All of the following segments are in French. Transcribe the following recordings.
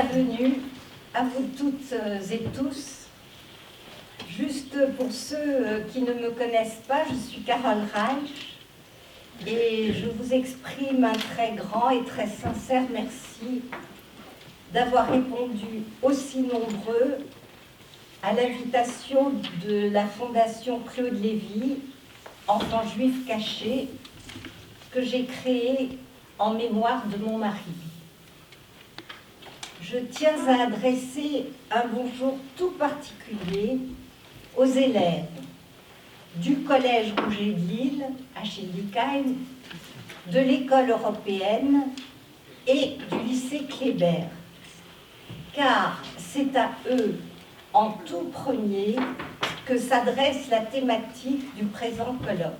Bienvenue à vous toutes et tous. Juste pour ceux qui ne me connaissent pas, je suis Carole Reich et je vous exprime un très grand et très sincère merci d'avoir répondu aussi nombreux à l'invitation de la Fondation Claude Lévy, Enfants Juifs Cachés, que j'ai créée en mémoire de mon mari. Je tiens à adresser un bonjour tout particulier aux élèves du Collège Rouget de Lille, à Schildikheim, de l'École européenne et du lycée Kléber, car c'est à eux, en tout premier, que s'adresse la thématique du présent colloque.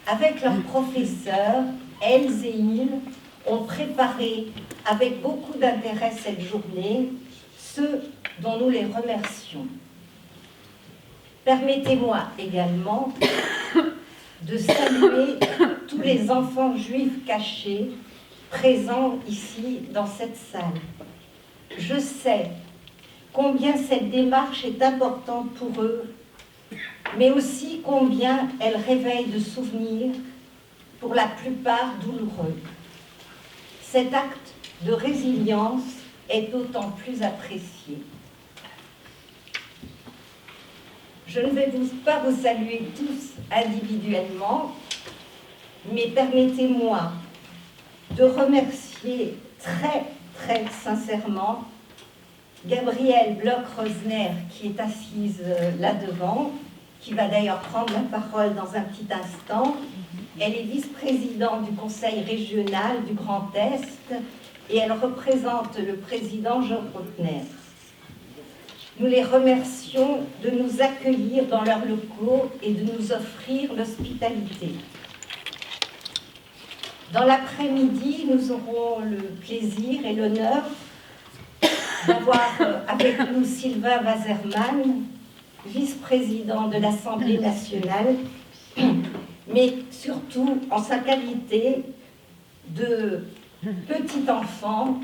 Avec leurs professeurs, elles et ils ont préparé avec beaucoup d'intérêt cette journée, ce dont nous les remercions. Permettez-moi également de saluer tous les enfants juifs cachés présents ici dans cette salle. Je sais combien cette démarche est importante pour eux, mais aussi combien elle réveille de souvenirs, pour la plupart douloureux. Cet acte de résilience est d'autant plus apprécié. Je ne vais pas vous saluer tous individuellement, mais permettez-moi de remercier très sincèrement Gabrielle Bloch-Rosner, qui est assise là devant, qui va d'ailleurs prendre la parole dans un petit instant. Elle est vice-présidente du Conseil régional du Grand Est et elle représente le président Georges Rotner. Nous les remercions de nous accueillir dans leurs locaux et de nous offrir l'hospitalité. Dans l'après-midi, nous aurons le plaisir et l'honneur d'avoir avec nous Sylvain Waserman, vice-président de l'Assemblée nationale, mais surtout en sa qualité de petit enfant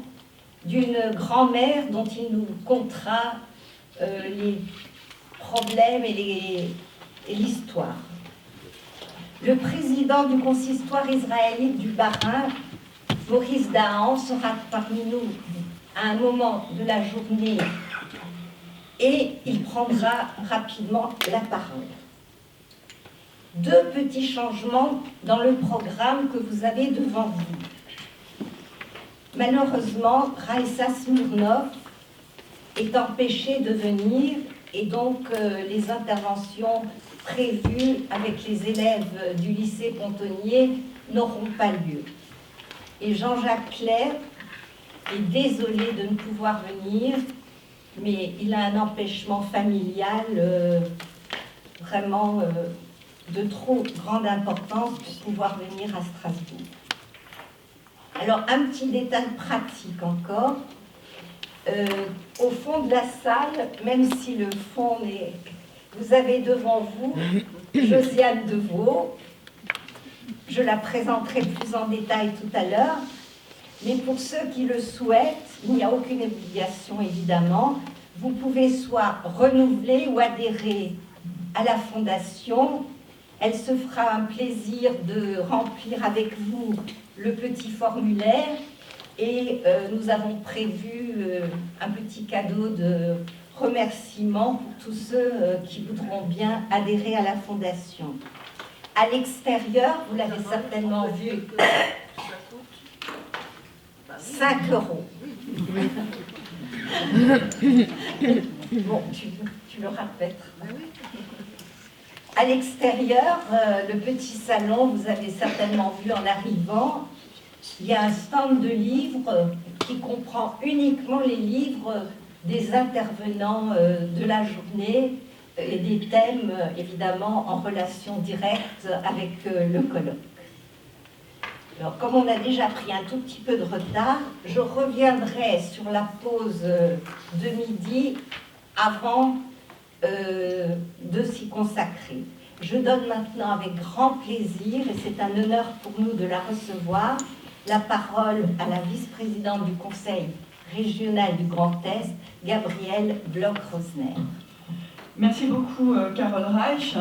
d'une grand-mère dont il nous contera les problèmes et l'histoire. Le président du consistoire israélite du Bas-Rhin, Boris Dahan, sera parmi nous à un moment de la journée et il prendra rapidement la parole. Deux petits changements dans le programme que vous avez devant vous. Malheureusement, Raïssa Smirnov est empêchée de venir et donc les interventions prévues avec les élèves du lycée Pontonnier n'auront pas lieu. Et Jean-Jacques Clerc est désolé de ne pouvoir venir, mais il a un empêchement familial vraiment de trop grande importance pour pouvoir venir à Strasbourg. Alors, un petit détail pratique encore. Au fond de la salle, même si le fond est... Vous avez devant vous Josiane Deveau. Je la présenterai plus en détail tout à l'heure. Mais pour ceux qui le souhaitent, il n'y a aucune obligation évidemment. Vous pouvez soit renouveler ou adhérer à la Fondation. Elle se fera un plaisir de remplir avec vous le petit formulaire et nous avons prévu un petit cadeau de remerciement pour tous ceux qui voudront bien adhérer à la Fondation. À l'extérieur, vous l'avez certainement vu, 5 €. Bon, tu le répètes. À l'extérieur, le petit salon, vous avez certainement vu en arrivant, il y a un stand de livres qui comprend uniquement les livres des intervenants de la journée et des thèmes, évidemment, en relation directe avec le colloque. Alors, comme on a déjà pris un tout petit peu de retard, je reviendrai sur la pause de midi avant de s'y consacrer. Je donne maintenant avec grand plaisir, et c'est un honneur pour nous de la recevoir, la parole à la vice-présidente du Conseil régional du Grand Est, Gabriel Bloch-Rosner. Merci beaucoup, Carole Reich.